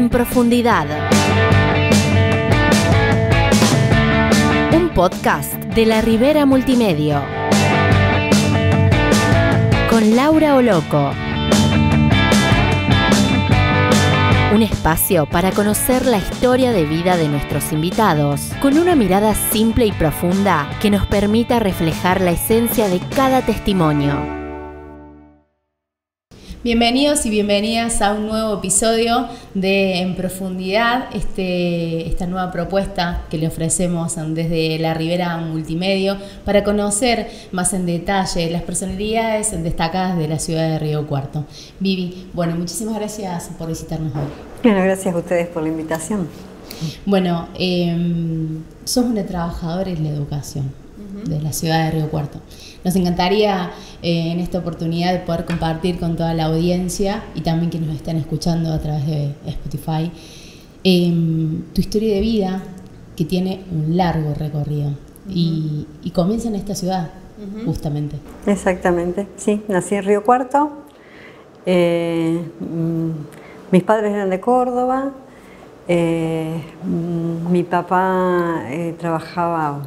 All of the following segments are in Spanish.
En Profundidad. Un podcast de La Ribera Multimedio. Con Laura Oloco. Un espacio para conocer la historia de vida de nuestros invitados, con una mirada simple y profunda que nos permita reflejar la esencia de cada testimonio. Bienvenidos y bienvenidas a un nuevo episodio de En Profundidad, esta nueva propuesta que le ofrecemos desde La Ribera Multimedio para conocer más en detalle las personalidades destacadas de la ciudad de Río Cuarto. Vivi, bueno, muchísimas gracias por visitarnos hoy. Bueno, gracias a ustedes por la invitación. Bueno, sos una trabajadora en la educación de la ciudad de Río Cuarto. Nos encantaría en esta oportunidad poder compartir con toda la audiencia y también quienes nos están escuchando a través de Spotify tu historia de vida, que tiene un largo recorrido y comienza en esta ciudad, justamente. Exactamente, sí, nací en Río Cuarto. Mis padres eran de Córdoba. Mi papá trabajó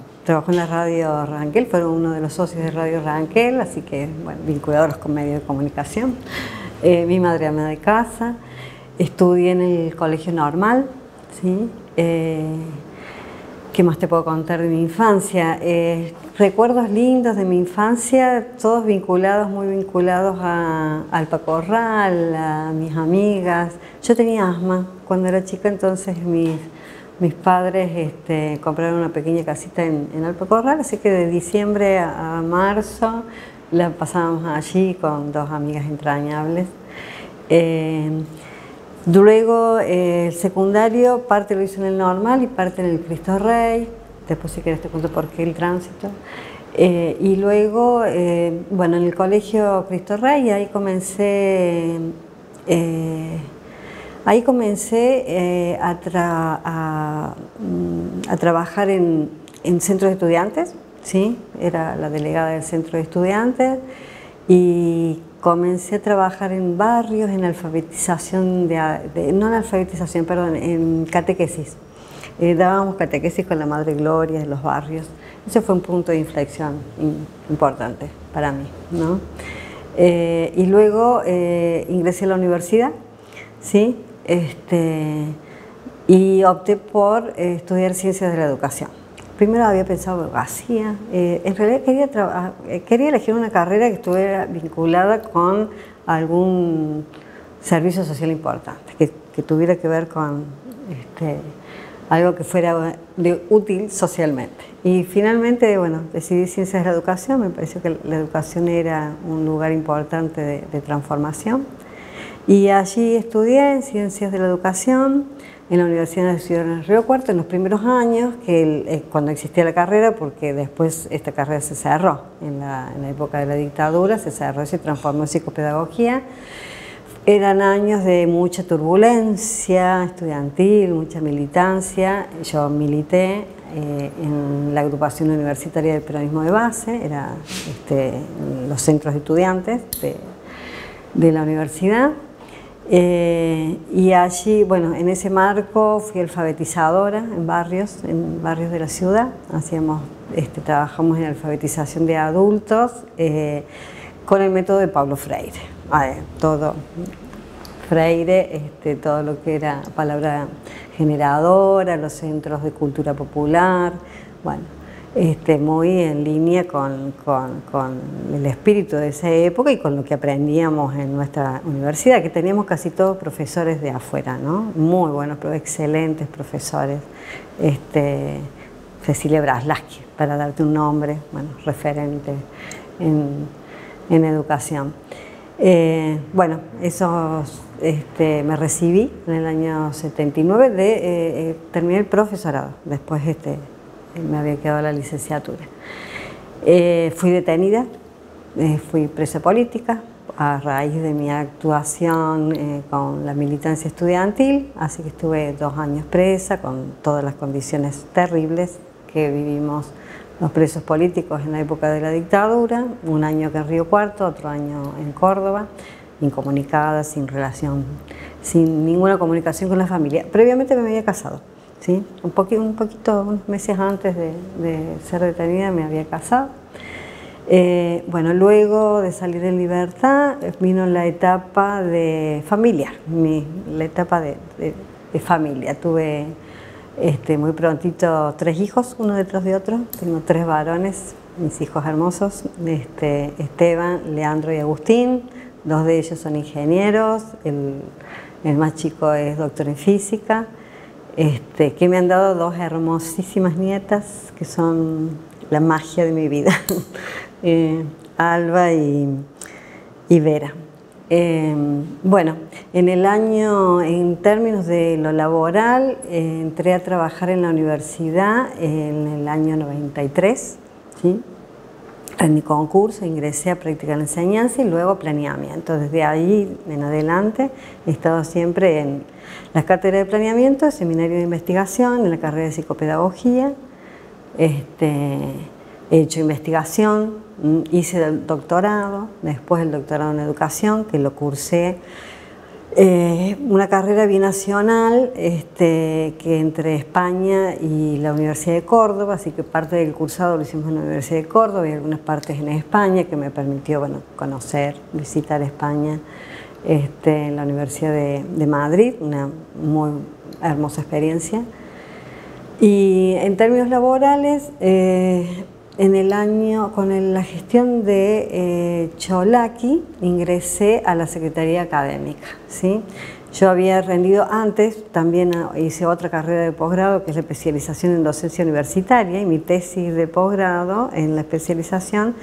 en la radio Ranquel, fue uno de los socios de Radio Ranquel, así que, bueno, vinculados con medios de comunicación. Mi madre ama de casa, estudié en el colegio normal, ¿sí? ¿Qué más te puedo contar de mi infancia? Recuerdos lindos de mi infancia, todos muy vinculados a Alpacorral, a mis amigas. Yo tenía asma cuando era chica, entonces mis padres compraron una pequeña casita en Alpacorral, así que de diciembre a marzo la pasábamos allí con dos amigas entrañables. Luego el secundario, parte lo hice en el normal y parte en el Cristo Rey. Después, si querés, te cuento por qué el tránsito. Y luego, bueno, en el colegio Cristo Rey, ahí comencé a trabajar en centros de estudiantes, ¿sí? Era la delegada del centro de estudiantes y comencé a trabajar en barrios, en alfabetización, en catequesis. Dábamos catequesis con la Madre Gloria de los barrios. Ese fue un punto de inflexión importante para mí, ¿no? Y luego ingresé a la universidad, ¿sí? Y opté por estudiar Ciencias de la Educación. Primero había pensado abogacía. En realidad quería elegir una carrera que estuviera vinculada con algún servicio social importante, que tuviera que ver con algo que fuera útil socialmente. Y finalmente, bueno, decidí Ciencias de la Educación. Me pareció que la educación era un lugar importante de transformación. Y allí estudié en Ciencias de la Educación en la Universidad Nacional de Río Cuarto en los primeros años, cuando existía la carrera, porque después esta carrera se cerró en la época de la dictadura, se cerró y se transformó en psicopedagogía. Eran años de mucha turbulencia estudiantil, mucha militancia. Yo milité en la agrupación universitaria del peronismo de base, era los centros de estudiantes de la universidad. Y allí, bueno, en ese marco fui alfabetizadora en barrios de la ciudad. Trabajamos en alfabetización de adultos con el método de Pablo Freire. Todo Freire, todo lo que era palabra generadora, los centros de cultura popular, bueno, muy en línea con el espíritu de esa época y con lo que aprendíamos en nuestra universidad, que teníamos casi todos profesores de afuera, ¿no? Muy buenos, pero excelentes profesores. Cecilia Braslaski, para darte un nombre, bueno, referente en educación. Bueno, me recibí en el año 79, terminé el profesorado, después me había quedado la licenciatura. Fui detenida, fui presa política a raíz de mi actuación con la militancia estudiantil, así que estuve 2 años presa con todas las condiciones terribles que vivimos los presos políticos en la época de la dictadura, 1 año que en Río Cuarto, otro año en Córdoba, incomunicada, sin relación sin ninguna comunicación con la familia. Previamente me había casado, ¿sí? Un poquito, unos meses antes de ser detenida me había casado. Bueno, luego de salir en libertad vino la etapa de familiar, la etapa de familia. Tuve muy prontito 3 hijos, uno detrás de otro. Tengo 3 varones, mis hijos hermosos, Esteban, Leandro y Agustín. 2 de ellos son ingenieros, el más chico es doctor en física, que me han dado 2 hermosísimas nietas que son la magia de mi vida, Alba y Vera. Bueno, en términos de lo laboral, entré a trabajar en la universidad en el año 93, ¿sí? Rendí concurso, ingresé a práctica de la enseñanza y luego planeamiento. Desde ahí en adelante he estado siempre en las cátedras de planeamiento, seminario de investigación, en la carrera de psicopedagogía. He hecho investigación, hice el doctorado, después el doctorado en educación, que lo cursé, una carrera binacional que entre España y la Universidad de Córdoba, así que parte del cursado lo hicimos en la Universidad de Córdoba y algunas partes en España, que me permitió conocer, visitar España, en la Universidad de Madrid, una muy hermosa experiencia. Y en términos laborales, en el año, con la gestión de Cholaki, ingresé a la Secretaría Académica, ¿sí? Yo había rendido antes, también hice otra carrera de posgrado, que es la especialización en docencia universitaria, y mi tesis de posgrado en la especialización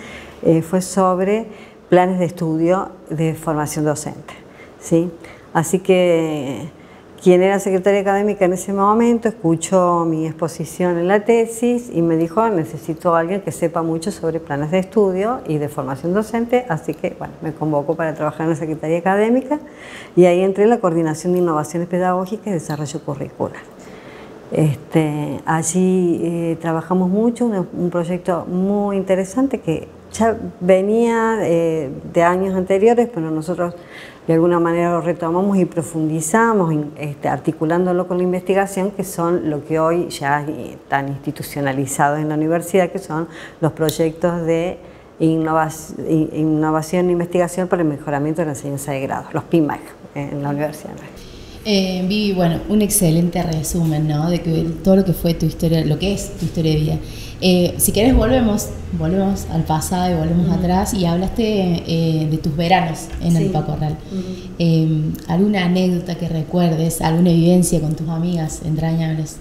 fue sobre planes de estudio de formación docente, ¿sí? Así que quien era secretaria académica en ese momento escuchó mi exposición en la tesis y me dijo: necesito a alguien que sepa mucho sobre planes de estudio y de formación docente, así que bueno, me convocó para trabajar en la Secretaría Académica y ahí entré en la Coordinación de Innovaciones Pedagógicas y Desarrollo Curricular. Allí trabajamos mucho, un proyecto muy interesante que ya venía de años anteriores, pero nosotros de alguna manera lo retomamos y profundizamos, articulándolo con la investigación, que son lo que hoy ya están institucionalizados en la universidad, que son los proyectos de innovación e investigación para el mejoramiento de la enseñanza de grado, los PIMAG en la universidad. Vivi, bueno, un excelente resumen, ¿no? De que todo lo que fue tu historia, lo que es tu historia de vida. Si querés volvemos al pasado y volvemos atrás, y hablaste de tus veranos en Alpacorral. ¿Alguna anécdota que recuerdes, alguna vivencia con tus amigas entrañables?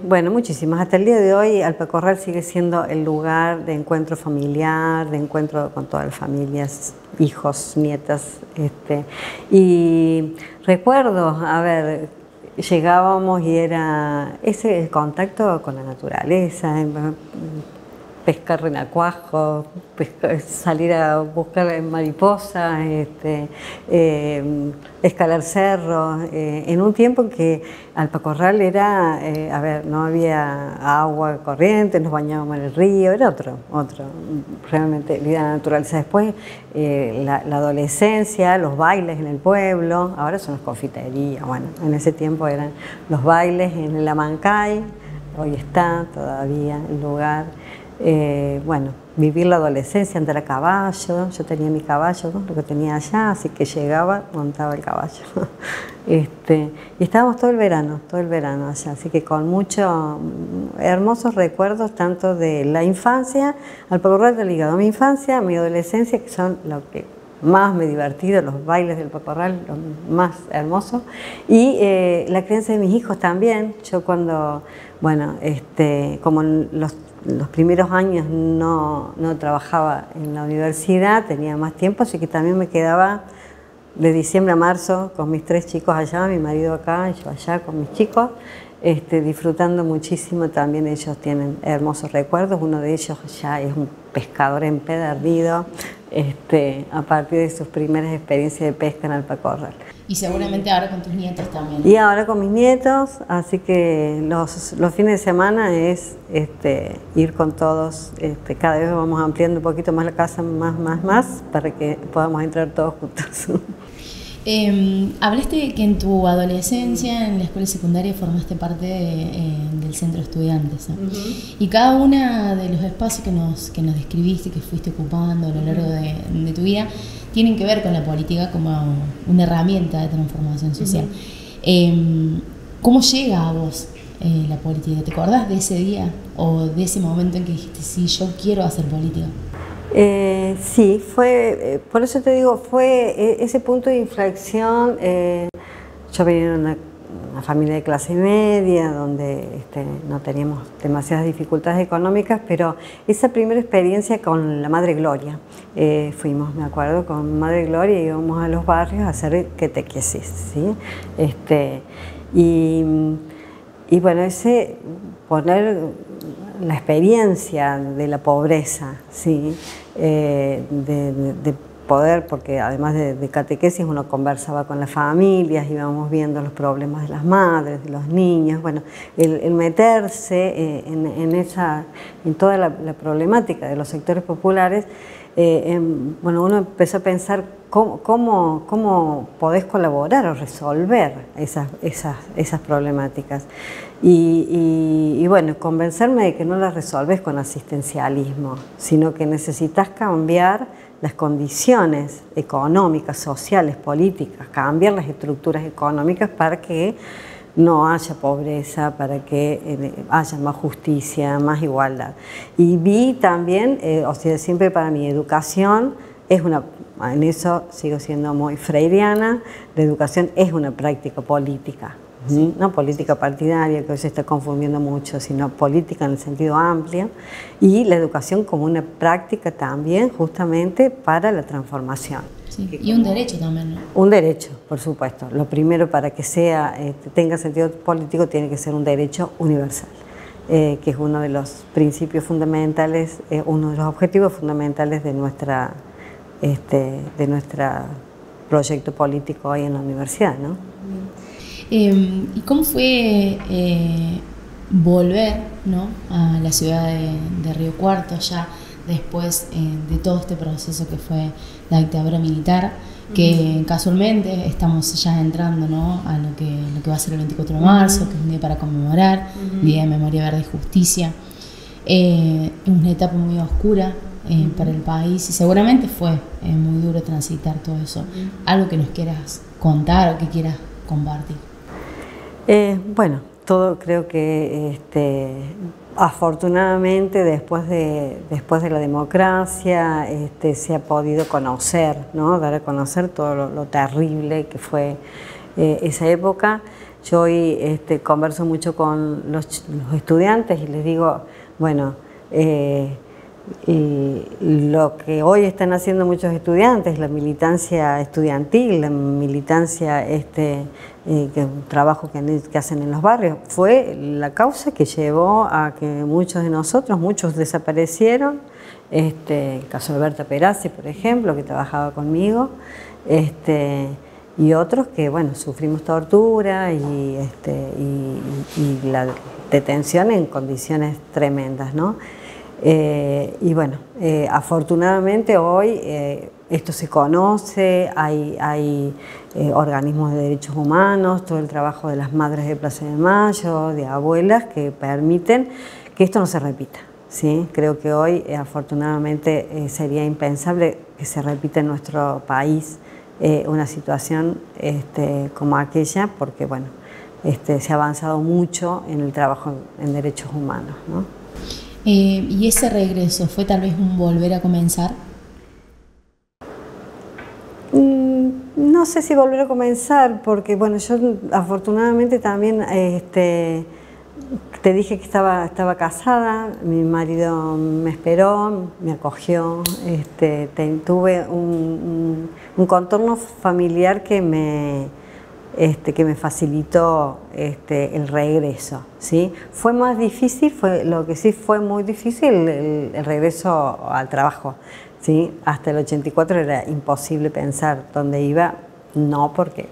Bueno, muchísimas. Hasta el día de hoy Alpacorral sigue siendo el lugar de encuentro familiar, de encuentro con todas las familias, hijos, nietas. Y recuerdo, a ver, llegábamos y era ese contacto con la naturaleza, pescar renacuajos, salir a buscar mariposas, escalar cerros, en un tiempo en que Alpacorral era, a ver, no había agua corriente, nos bañábamos en el río, era otro, realmente vida de la naturaleza. Después la adolescencia, los bailes en el pueblo, ahora son las confiterías, bueno, en ese tiempo eran los bailes en el Amancay, hoy está todavía el lugar. Bueno, vivir la adolescencia, andar a caballo. Yo tenía mi caballo, ¿no? Lo que tenía allá, así que llegaba, montaba el caballo. Y estábamos todo el verano allá, así que con muchos hermosos recuerdos, tanto de la infancia. Alpacorral está ligado a mi infancia, a mi adolescencia, que son lo que más me he divertido, los bailes del Alpacorral, lo más hermoso, y la crianza de mis hijos también. Yo cuando, bueno, como los primeros años no trabajaba en la universidad, tenía más tiempo, así que también me quedaba de diciembre a marzo con mis 3 chicos allá, mi marido acá y yo allá con mis chicos, disfrutando muchísimo. También ellos tienen hermosos recuerdos. Uno de ellos ya es un pescador empedernido, a partir de sus primeras experiencias de pesca en Alpacorral. Y seguramente ahora con tus nietos también. Y ahora con mis nietos, así que los fines de semana es ir con todos. Cada vez vamos ampliando un poquito más la casa, más, para que podamos entrar todos juntos. Hablaste de que en tu adolescencia, en la escuela secundaria, formaste parte del centro de estudiantes, ¿no? Y cada uno de los espacios que nos describiste, que fuiste ocupando a lo largo de tu vida, tienen que ver con la política como una herramienta de transformación social. ¿Cómo llega a vos la política? ¿Te acordás de ese día o de ese momento en que dijiste, sí, yo quiero hacer política? Sí, fue, por eso te digo, fue ese punto de inflexión. Yo venía de una familia de clase media, donde no teníamos demasiadas dificultades económicas, pero esa primera experiencia con la Madre Gloria, fuimos, me acuerdo, con Madre Gloria, íbamos a los barrios a hacer catequesis, ¿sí? Y bueno, ese poner la experiencia de la pobreza, ¿sí? De poder, porque además de catequesis uno conversaba con las familias, íbamos viendo los problemas de las madres, de los niños, bueno, el meterse en toda la problemática de los sectores populares, bueno, uno empezó a pensar cómo podés colaborar o resolver esas problemáticas. Y bueno, convencerme de que no las resolves con asistencialismo, sino que necesitas cambiar las condiciones económicas, sociales, políticas, cambiar las estructuras económicas para que no haya pobreza, para que haya más justicia, más igualdad. Y vi también, o sea, siempre para mi educación, en eso sigo siendo muy freiriana, la educación es una práctica política. No política partidaria, que hoy se está confundiendo mucho, sino política en el sentido amplio, y la educación como una práctica también justamente para la transformación. Sí, y un derecho también, ¿no? Un derecho, por supuesto. Lo primero, para que tenga sentido político, tiene que ser un derecho universal, que es uno de los principios fundamentales, uno de los objetivos fundamentales de nuestro proyecto político hoy en la universidad, ¿no? ¿Y cómo fue volver, ¿no?, a la ciudad de Río Cuarto, ya después de todo este proceso que fue la dictadura militar, que casualmente estamos ya entrando, ¿no?, a lo que va a ser el 24 de marzo, que es un día para conmemorar, Día de Memoria Verde y Justicia? Una etapa muy oscura para el país, y seguramente fue muy duro transitar todo eso. ¿Algo que nos quieras contar o que quieras compartir? Bueno, todo creo que afortunadamente después de la democracia se ha podido conocer, ¿no?, dar a conocer todo lo terrible que fue esa época. Yo hoy converso mucho con los estudiantes y les digo, bueno, lo que hoy están haciendo muchos estudiantes, la militancia estudiantil, la militancia, un trabajo que hacen en los barrios, fue la causa que llevó a que muchos de nosotros, muchos desaparecieron. El caso de Berta Perazzi, por ejemplo, que trabajaba conmigo, y otros que, bueno, sufrimos tortura y la detención en condiciones tremendas, ¿no? Y bueno, afortunadamente hoy esto se conoce, hay organismos de derechos humanos, todo el trabajo de las madres de Plaza de Mayo, de abuelas, que permiten que esto no se repita, ¿sí? Creo que hoy afortunadamente sería impensable que se repita en nuestro país una situación como aquella, porque bueno, se ha avanzado mucho en el trabajo en derechos humanos, ¿no? ¿Y ese regreso fue tal vez un volver a comenzar? No sé si volver a comenzar, porque bueno, yo afortunadamente también te dije que estaba casada, mi marido me esperó, me acogió, tuve un contorno familiar que me facilitó el regreso, ¿sí? Fue más difícil, lo que sí fue muy difícil, el regreso al trabajo, ¿sí? Hasta el 84 era imposible pensar dónde iba, no porque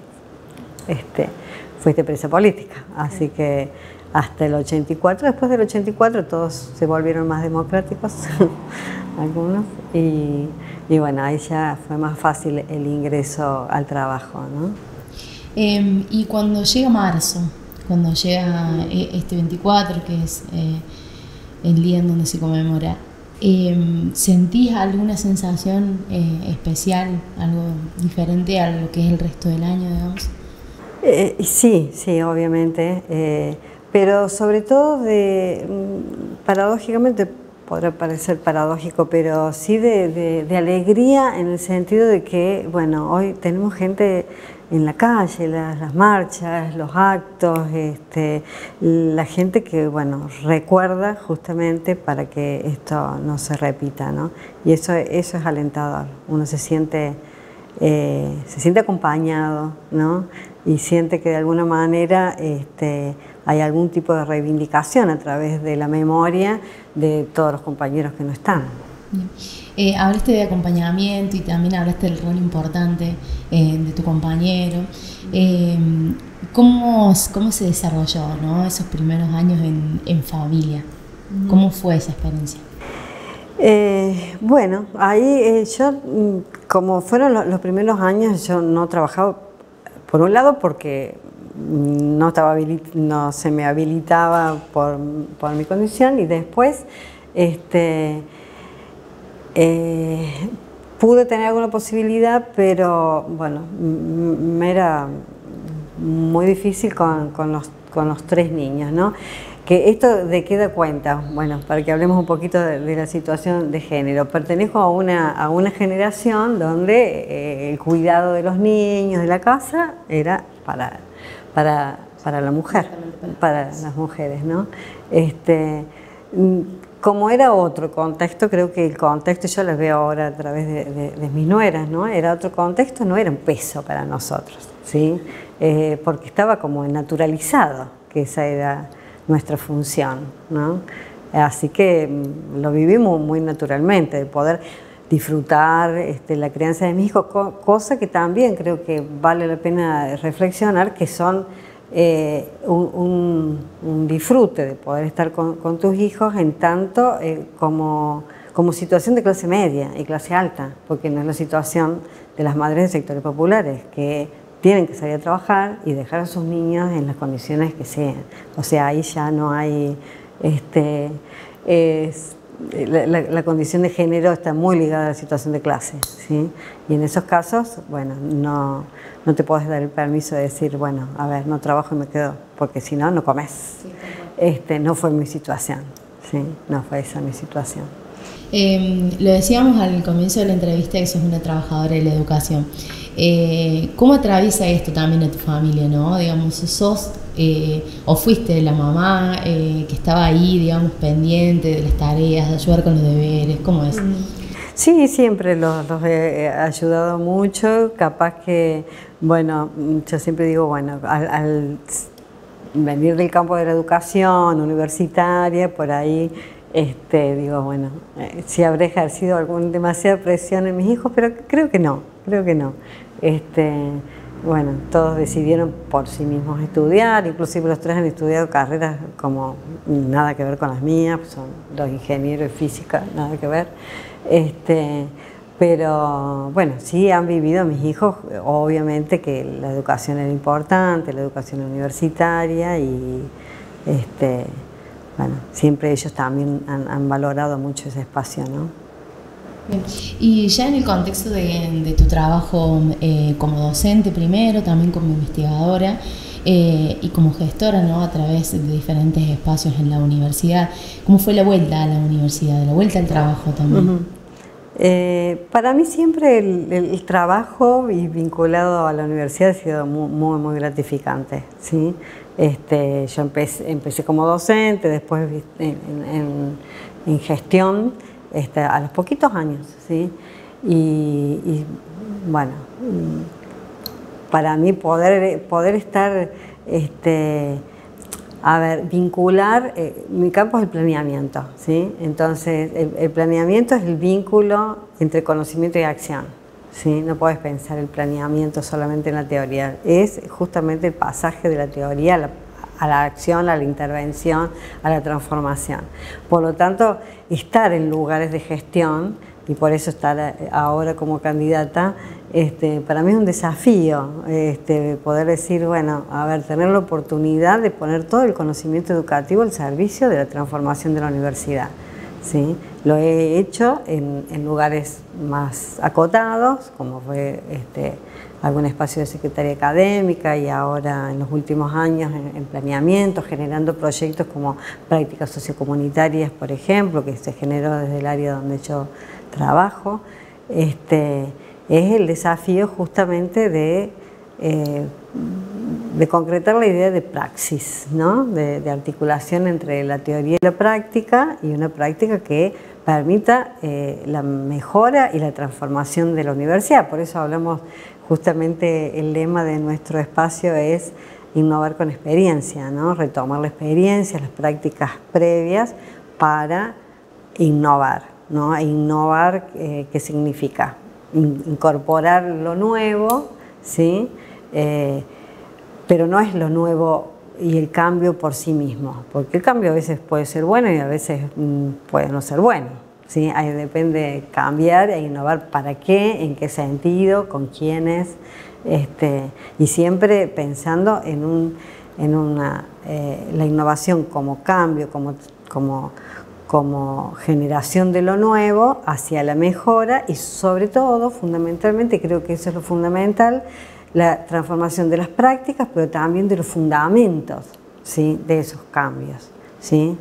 fuiste presa política, así que hasta el 84, después del 84 todos se volvieron más democráticos, algunos, y y bueno, ahí ya fue más fácil el ingreso al trabajo, ¿no? Y cuando llega marzo, cuando llega este 24, que es el día en donde se conmemora, ¿sentís alguna sensación especial, algo diferente a lo que es el resto del año, digamos? Sí, sí, obviamente, pero sobre todo paradójicamente, podrá parecer paradójico, pero sí de alegría, en el sentido de que, bueno, hoy tenemos gente en la calle, las marchas, los actos, la gente que, bueno, recuerda justamente para que esto no se repita, ¿no? Y eso es alentador. Uno se siente acompañado, ¿no? Y siente que de alguna manera hay algún tipo de reivindicación a través de la memoria de todos los compañeros que no están. Hablaste de acompañamiento y también hablaste del rol importante de tu compañero. ¿Cómo se desarrolló, ¿no?, esos primeros años en familia? ¿Cómo fue esa experiencia? Bueno, ahí yo, como fueron los primeros años, yo no trabajaba, por un lado porque no se me habilitaba por mi condición, y después pude tener alguna posibilidad, pero bueno, me era muy difícil con los 3 niños, ¿no? Que esto ¿de qué da cuenta? Bueno, para que hablemos un poquito de la situación de género. Pertenezco a una generación donde el cuidado de los niños, de la casa, era para la mujer, para las mujeres, ¿no? Como era otro contexto, creo que el contexto, yo las veo ahora a través de mis nueras, ¿no? Era otro contexto, no era un peso para nosotros, ¿sí? Porque estaba como naturalizado que esa era nuestra función, ¿no? Así que lo vivimos muy naturalmente, de poder disfrutar la crianza de mis hijos, cosa que también creo que vale la pena reflexionar, que son un disfrute de poder estar con tus hijos en tanto como situación de clase media y clase alta, porque no es la situación de las madres de sectores populares, que tienen que salir a trabajar y dejar a sus niños en las condiciones que sean. O sea, ahí ya no hay... la condición de género está muy ligada a la situación de clase, ¿sí? Y en esos casos, bueno, no te puedes dar el permiso de decir, bueno, a ver, no trabajo y me quedo, porque si no, no comes. No fue mi situación, ¿sí? No fue esa mi situación. Lo decíamos al comienzo de la entrevista, que sos una trabajadora de la educación. ¿Cómo atraviesa esto también a tu familia, no? Digamos, sos o fuiste la mamá que estaba ahí, digamos, pendiente de las tareas, de ayudar con los deberes, ¿cómo es? Sí, siempre los he ayudado mucho, capaz que, bueno, yo siempre digo, bueno, al venir del campo de la educación universitaria, por ahí, digo, bueno, si habré ejercido demasiada presión en mis hijos, pero creo que no. Bueno, todos decidieron por sí mismos estudiar, inclusive los 3 han estudiado carreras como nada que ver con las mías, son 2 ingenieros de física, nada que ver. Pero bueno, sí han vivido mis hijos, obviamente que la educación era importante, la educación universitaria, y bueno, siempre ellos también han valorado mucho ese espacio, ¿no? Bien. Y ya en el contexto de tu trabajo como docente primero, también como investigadora y como gestora, ¿no?, a través de diferentes espacios en la universidad, ¿cómo fue la vuelta a la universidad, la vuelta al trabajo también? Para mí siempre el trabajo y vinculado a la universidad ha sido muy, muy gratificante, ¿sí? Yo empecé como docente, después en gestión, a los poquitos años, ¿sí? Y bueno, para mí poder estar, vincular, mi campo es el planeamiento, ¿sí? Entonces el planeamiento es el vínculo entre conocimiento y acción, ¿sí? No puedes pensar el planeamiento solamente en la teoría, es justamente el pasaje de la teoría a la acción, a la intervención, a la transformación. Por lo tanto, estar en lugares de gestión y por eso estar ahora como candidata, para mí es un desafío poder decir, bueno, a ver, tener la oportunidad de poner todo el conocimiento educativo al servicio de la transformación de la universidad. ¿Sí? Lo he hecho en lugares más acotados, como fue algún espacio de secretaría académica, y ahora en los últimos años en planeamiento, generando proyectos como prácticas sociocomunitarias, por ejemplo, que se generó desde el área donde yo trabajo. Es el desafío justamente de concretar la idea de praxis, ¿no? de articulación entre la teoría y la práctica, y una práctica que permita la mejora y la transformación de la universidad. Por eso hablamos justamente, el lema de nuestro espacio es innovar con experiencia, ¿no? Retomar la experiencia, las prácticas previas para innovar, ¿no? E innovar, ¿qué significa? Incorporar lo nuevo, ¿sí? Pero no es lo nuevo y el cambio por sí mismo, porque el cambio a veces puede ser bueno y a veces puede no ser bueno, ¿sí? Ahí depende cambiar e innovar para qué, en qué sentido, con quiénes, y siempre pensando la innovación como cambio, como generación de lo nuevo hacia la mejora, y sobre todo, fundamentalmente, creo que eso es lo fundamental, la transformación de las prácticas, pero también de los fundamentos, ¿sí? De esos cambios, ¿sí?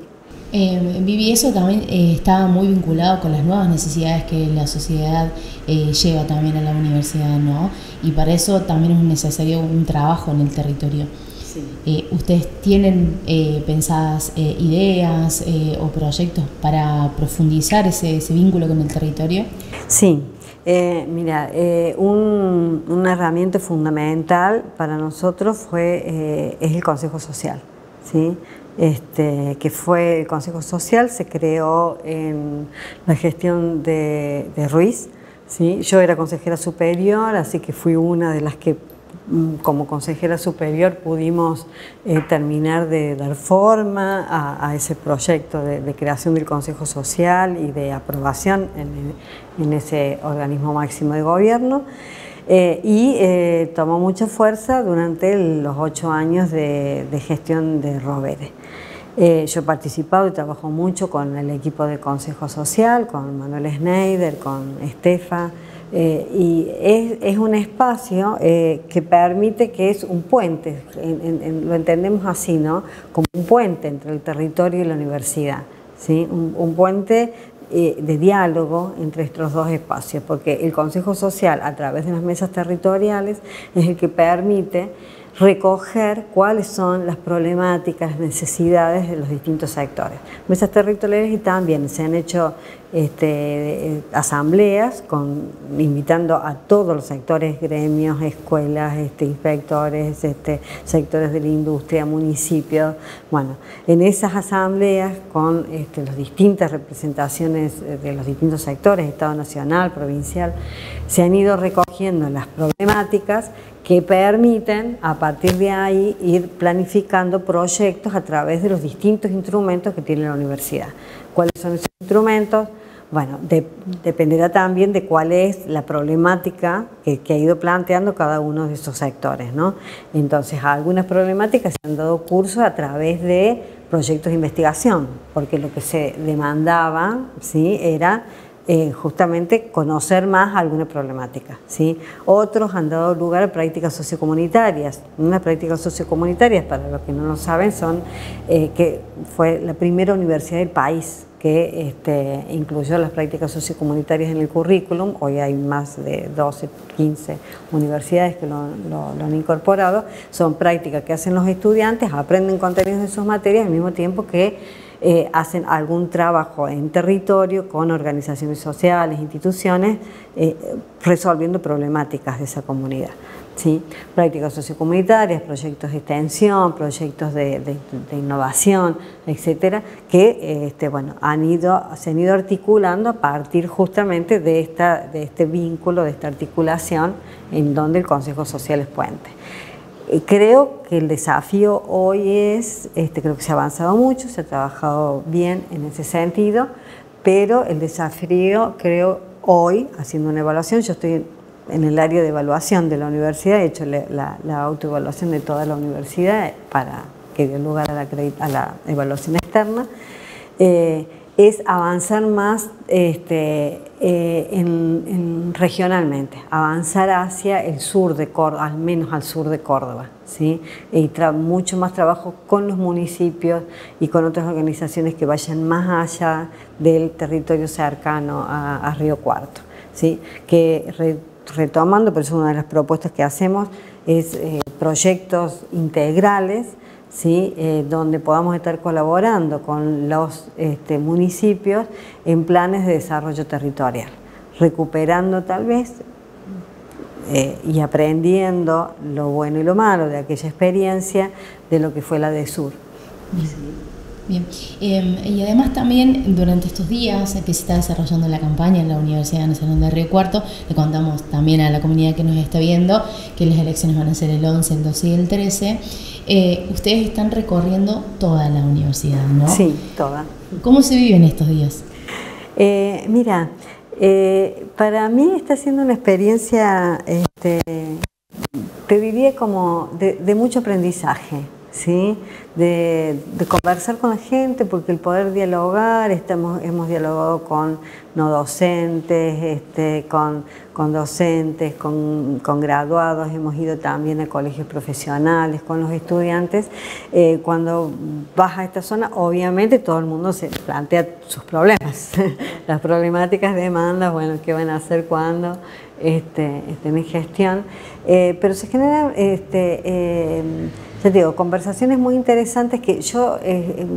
Vivi, eso también está muy vinculado con las nuevas necesidades que la sociedad lleva también a la universidad, ¿no? Y para eso también es necesario un trabajo en el territorio. Sí. ¿Ustedes tienen pensadas ideas o proyectos para profundizar ese vínculo con el territorio? Sí. Mira, una herramienta fundamental para nosotros es el Consejo Social, ¿sí? Que fue el Consejo Social, se creó en la gestión de Ruiz, ¿sí? Yo era consejera superior, así que fui una de las que como consejera superior pudimos terminar de dar forma a ese proyecto de creación del Consejo Social y de aprobación en ese organismo máximo de gobierno, y tomó mucha fuerza durante los 8 años de gestión de Rovere. Yo he participado y trabajo mucho con el equipo de Consejo Social, con Manuel Schneider, con Estefa, y es un espacio que permite, que es un puente, lo entendemos así, ¿no? Como un puente entre el territorio y la universidad, ¿sí? Un puente de diálogo entre estos dos espacios, porque el Consejo Social, a través de las mesas territoriales, es el que permite recoger cuáles son las problemáticas, las necesidades de los distintos sectores. Mesas territoriales, y también se han hecho asambleas invitando a todos los sectores, gremios, escuelas, inspectores, sectores de la industria, municipios. Bueno, en esas asambleas con las distintas representaciones de los distintos sectores, Estado nacional, provincial, se han ido recogiendo las problemáticas que permiten, a partir de ahí, ir planificando proyectos a través de los distintos instrumentos que tiene la universidad. ¿Cuáles son esos instrumentos? Bueno, dependerá también de cuál es la problemática que ha ido planteando cada uno de esos sectores, ¿no? Entonces, algunas problemáticas se han dado curso a través de proyectos de investigación, porque lo que se demandaba, ¿sí?, era justamente conocer más alguna problemática, ¿sí? Otros han dado lugar a prácticas sociocomunitarias. Unas prácticas sociocomunitarias, para los que no lo saben, son que fue la primera universidad del país que incluyó las prácticas sociocomunitarias en el currículum. Hoy hay más de 12, 15 universidades que lo han incorporado. Son prácticas que hacen los estudiantes, aprenden contenidos de sus materias al mismo tiempo que hacen algún trabajo en territorio con organizaciones sociales, instituciones, resolviendo problemáticas de esa comunidad, ¿sí? Prácticas sociocomunitarias, proyectos de extensión, proyectos de innovación, etcétera, que bueno, se han ido articulando a partir justamente de este vínculo, de esta articulación, en donde el Consejo Social es puente. Creo que el desafío hoy es, creo que se ha avanzado mucho, se ha trabajado bien en ese sentido, pero el desafío, creo, hoy, haciendo una evaluación, yo estoy en el área de evaluación de la universidad, he hecho la autoevaluación de toda la universidad para que dé lugar a la evaluación externa, es avanzar más regionalmente, avanzar hacia el sur de Córdoba, al menos al sur de Córdoba, ¿sí? Y mucho más trabajo con los municipios y con otras organizaciones que vayan más allá del territorio cercano a Río Cuarto, ¿sí? Que retomando, por eso una de las propuestas que hacemos es proyectos integrales, ¿sí? Donde podamos estar colaborando con los municipios en planes de desarrollo territorial, recuperando tal vez y aprendiendo lo bueno y lo malo de aquella experiencia de lo que fue la DESUR. Bien, y además también durante estos días que se está desarrollando la campaña en la Universidad Nacional de Río Cuarto, le contamos también a la comunidad que nos está viendo que las elecciones van a ser el 11, el 12 y el 13. Ustedes están recorriendo toda la universidad, ¿no? Sí, toda. ¿Cómo se vive en estos días? Mira, para mí está siendo una experiencia, te diría como de mucho aprendizaje, ¿sí? De conversar con la gente, porque el poder dialogar, hemos dialogado con no docentes, con docentes, con graduados, hemos ido también a colegios profesionales, con los estudiantes. Cuando vas a esta zona, obviamente todo el mundo se plantea sus problemas, las problemáticas, demandas, bueno, qué van a hacer cuando estén en gestión, pero se generan ya te digo, conversaciones muy interesantes que yo,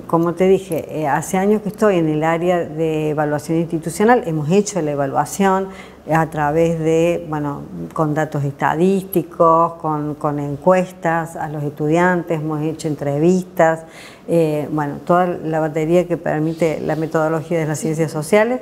como te dije, hace años que estoy en el área de evaluación institucional, hemos hecho la evaluación a través de, bueno, con datos estadísticos, con encuestas a los estudiantes, hemos hecho entrevistas, bueno, toda la batería que permite la metodología de las ciencias sociales.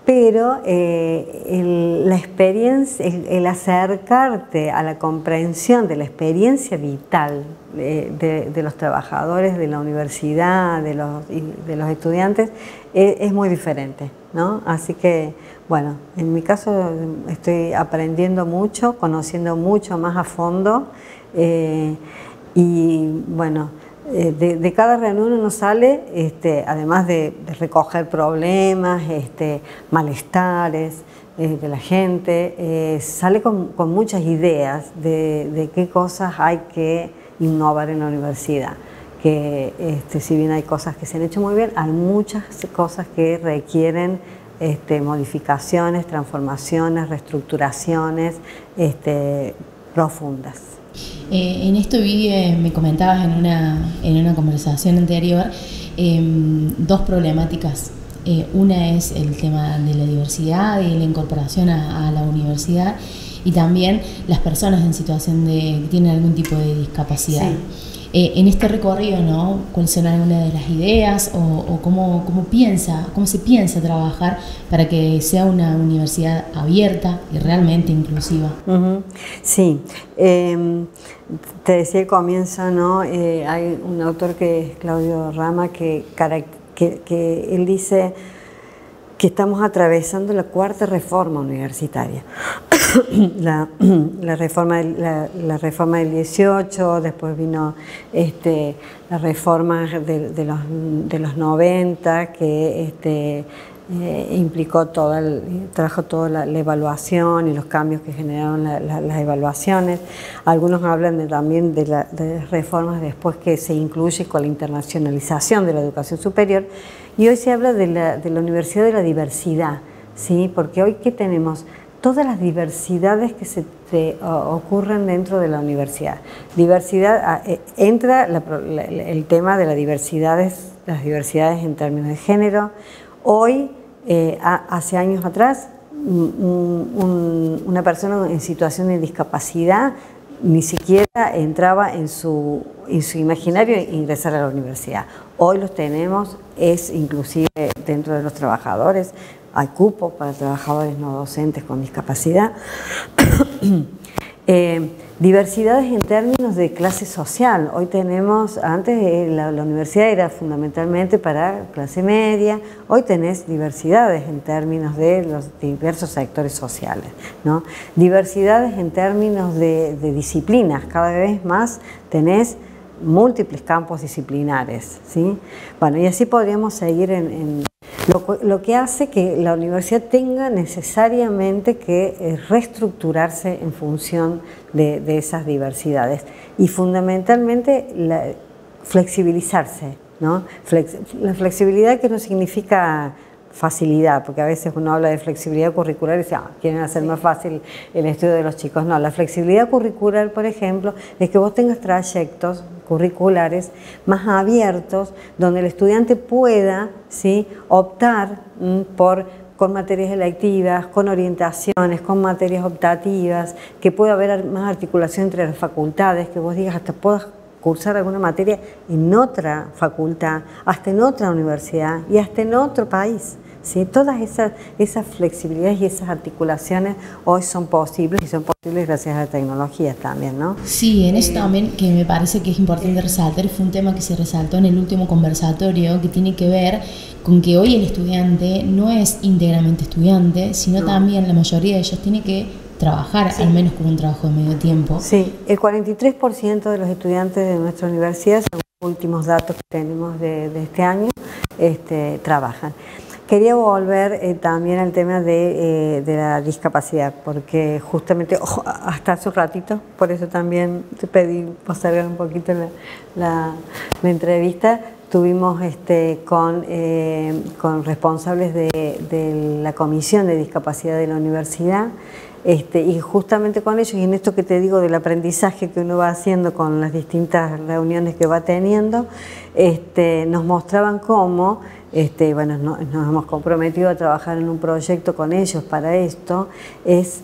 Pero la experiencia, el acercarte a la comprensión de la experiencia vital de los trabajadores de la universidad, de los estudiantes, es muy diferente, ¿no? Así que, bueno, en mi caso estoy aprendiendo mucho, conociendo mucho más a fondo y, bueno, de cada reunión uno sale, además de recoger problemas, malestares de la gente, sale con muchas ideas de qué cosas hay que innovar en la universidad. Que si bien hay cosas que se han hecho muy bien, hay muchas cosas que requieren modificaciones, transformaciones, reestructuraciones profundas. En esto me comentabas en una conversación anterior dos problemáticas. Una es el tema de la diversidad y la incorporación a la universidad, y también las personas en situación que tienen algún tipo de discapacidad. Sí. En este recorrido, ¿no? ¿Cuáles son algunas de las ideas o cómo se piensa trabajar para que sea una universidad abierta y realmente inclusiva? Sí, te decía al comienzo, ¿no? Hay un autor que es Claudio Rama que él dice que estamos atravesando la cuarta reforma universitaria. La reforma del 18, después vino la reforma de los 90, que implicó trajo toda la evaluación y los cambios que generaron las evaluaciones. Algunos hablan también de las reformas después que se incluye con la internacionalización de la educación superior, y hoy se habla de la Universidad de la Diversidad, ¿sí? Porque hoy, ¿qué tenemos? Todas las diversidades que se ocurren dentro de la universidad. Diversidad, entra el tema de las diversidades en términos de género. Hoy, hace años atrás, una persona en situación de discapacidad ni siquiera entraba en su imaginario ingresar a la universidad. Hoy los tenemos, es inclusive dentro de los trabajadores, hay cupos para trabajadores no docentes con discapacidad. Diversidades en términos de clase social. Hoy tenemos, antes la universidad era fundamentalmente para clase media, hoy tenés diversidades en términos de los diversos sectores sociales, ¿no? Diversidades en términos de disciplinas, cada vez más tenés múltiples campos disciplinares, ¿sí? Bueno, y así podríamos seguir lo que hace que la universidad tenga necesariamente que reestructurarse en función de esas diversidades y fundamentalmente flexibilizarse, ¿no? La flexibilidad, que no significa facilidad, porque a veces uno habla de flexibilidad curricular y dice, quieren hacer más fácil el estudio de los chicos. No, la flexibilidad curricular, por ejemplo, es que vos tengas trayectos curriculares más abiertos, donde el estudiante pueda, ¿sí?, optar con materias electivas, con orientaciones, con materias optativas, que pueda haber más articulación entre las facultades, que vos digas hasta puedas cursar alguna materia en otra facultad, hasta en otra universidad y hasta en otro país. ¿Sí? Todas esas flexibilidades y esas articulaciones hoy son posibles, y son posibles gracias a la tecnología también, ¿no? Sí, en eso también, que me parece que es importante resaltar, fue un tema que se resaltó en el último conversatorio, que tiene que ver con que hoy el estudiante no es íntegramente estudiante, sino también la mayoría de ellos tiene que trabajar, al menos con un trabajo de medio tiempo. Sí, el 43% de los estudiantes de nuestra universidad, según los últimos datos que tenemos de este año, trabajan. Quería volver también al tema de la discapacidad, porque justamente hasta hace un ratito, por eso también te pedí postergar un poquito la entrevista, tuvimos con responsables de la Comisión de Discapacidad de la universidad, y justamente con ellos, y en esto que te digo del aprendizaje que uno va haciendo con las distintas reuniones que va teniendo, nos mostraban cómo, bueno, nos hemos comprometido a trabajar en un proyecto con ellos para esto, es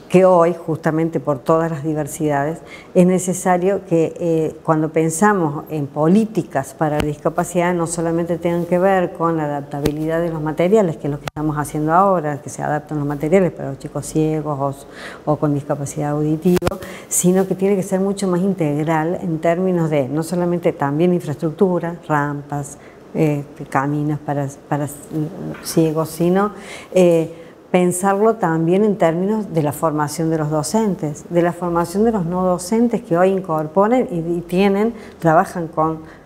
que hoy, justamente por todas las diversidades, es necesario que cuando pensamos en políticas para la discapacidad no solamente tengan que ver con la adaptabilidad de los materiales, que es lo que estamos haciendo ahora, que se adaptan los materiales para los chicos ciegos o con discapacidad auditiva, sino que tiene que ser mucho más integral en términos de no solamente también infraestructura, rampas, caminos para ciegos, sino pensarlo también en términos de la formación de los docentes, de la formación de los no docentes que hoy incorporan y trabajan con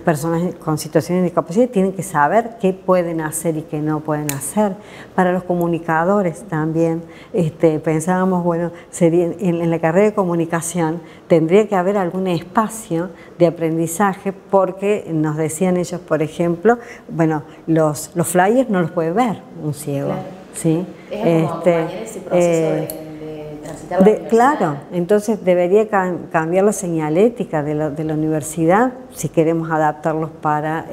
personas con situaciones de discapacidad, tienen que saber qué pueden hacer y qué no pueden hacer. Para los comunicadores también, pensábamos, bueno, sería en la carrera de comunicación tendría que haber algún espacio de aprendizaje, porque nos decían ellos, por ejemplo, bueno, los flyers no los puede ver un ciego. Claro. ¿Sí? Es como acompañar ese proceso de transitar la universidad. Claro, entonces debería cambiar la señalética de la universidad si queremos adaptarlos para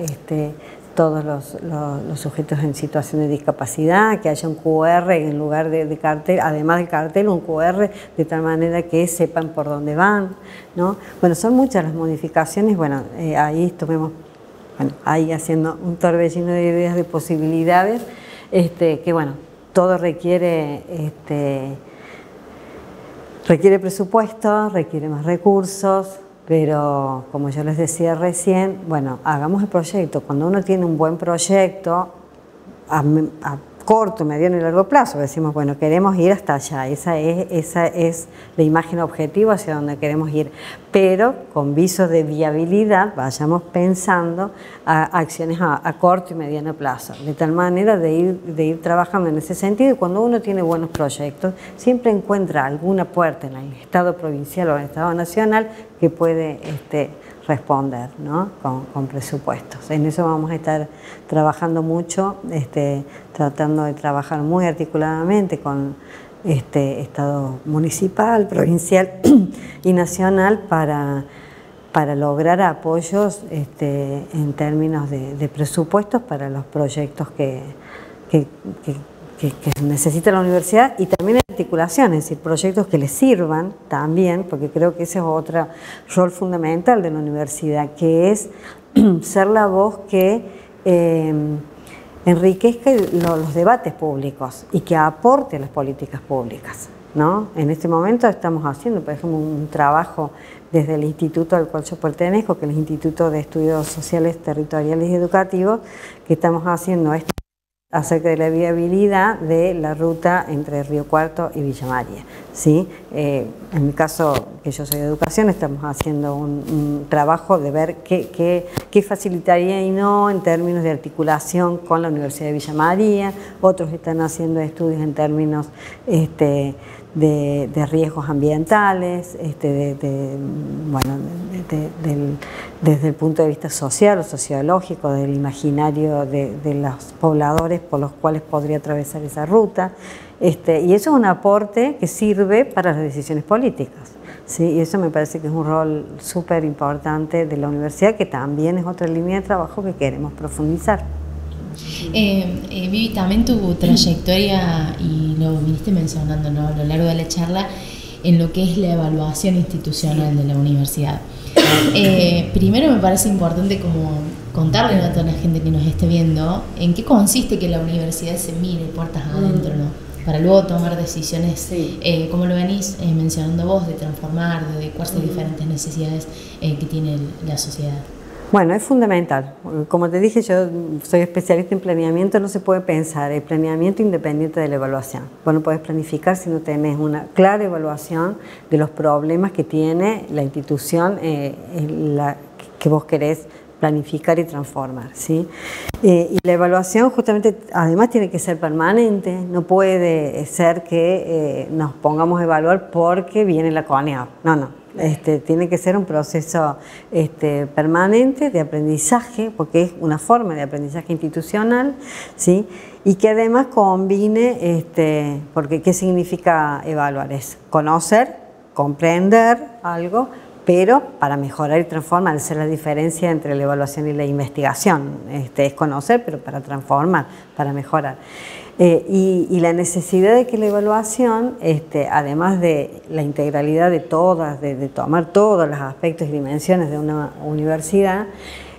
todos los sujetos en situación de discapacidad, que haya un QR en lugar de cartel, además del cartel, un QR, de tal manera que sepan por dónde van, ¿no? Bueno, son muchas las modificaciones. Bueno, ahí estuvimos ahí haciendo un torbellino de ideas, de posibilidades, que bueno, todo requiere presupuesto, requiere más recursos, pero como yo les decía recién, bueno, hagamos el proyecto. Cuando uno tiene un buen proyecto a corto, mediano y largo plazo, decimos, bueno, queremos ir hasta allá, esa es la imagen objetiva hacia donde queremos ir, pero con visos de viabilidad vayamos pensando a acciones a corto y mediano plazo, de tal manera de ir trabajando en ese sentido. Y cuando uno tiene buenos proyectos, siempre encuentra alguna puerta en el Estado provincial o en el Estado nacional que puede responder, ¿no? con presupuestos. En eso vamos a estar trabajando mucho, tratando de trabajar muy articuladamente con Estado municipal, provincial y nacional para lograr apoyos en términos de presupuestos para los proyectos que necesita la universidad, y también articulaciones, es decir, proyectos que les sirvan también, porque creo que ese es otro rol fundamental de la universidad, que es ser la voz que enriquezca los debates públicos y que aporte a las políticas públicas. ¿no? En este momento estamos haciendo, por ejemplo, un trabajo desde el instituto al cual yo pertenezco, que es el Instituto de Estudios Sociales, Territoriales y Educativos, que estamos haciendo esto acerca de la viabilidad de la ruta entre Río Cuarto y Villa María, ¿sí? En mi caso, que yo soy de educación, estamos haciendo un trabajo de ver qué facilitaría y no en términos de articulación con la Universidad de Villa María. Otros están haciendo estudios en términos de riesgos ambientales, desde el punto de vista social o sociológico, del imaginario de los pobladores por los cuales podría atravesar esa ruta. Y eso es un aporte que sirve para las decisiones políticas, ¿sí? Y eso me parece que es un rol súper importante de la universidad, que también es otra línea de trabajo que queremos profundizar. Vivi, también tu trayectoria, y lo viniste mencionando, ¿no?, a lo largo de la charla, en lo que es la evaluación institucional de la universidad. Primero me parece importante como contarle a toda la gente que nos esté viendo en qué consiste que la universidad se mire puertas adentro, ¿no?, para luego tomar decisiones, como lo venís mencionando vos, de transformar, de adecuarse a diferentes necesidades que tiene la sociedad. Bueno, es fundamental. Como te dije, yo soy especialista en planeamiento, no se puede pensar el planeamiento independiente de la evaluación. Vos no podés planificar si no tenés una clara evaluación de los problemas que tiene la institución que vos querés planificar y transformar, ¿sí? Y la evaluación justamente además tiene que ser permanente, no puede ser que nos pongamos a evaluar porque viene la CONEAB, no. Tiene que ser un proceso permanente de aprendizaje, porque es una forma de aprendizaje institucional, ¿sí? Y que además combine, porque ¿qué significa evaluar? Es conocer, comprender algo, pero para mejorar y transformar. Esa es la diferencia entre la evaluación y la investigación. Es conocer, pero para transformar, para mejorar. Y la necesidad de que la evaluación, además de la integralidad de todas, de tomar todos los aspectos y dimensiones de una universidad,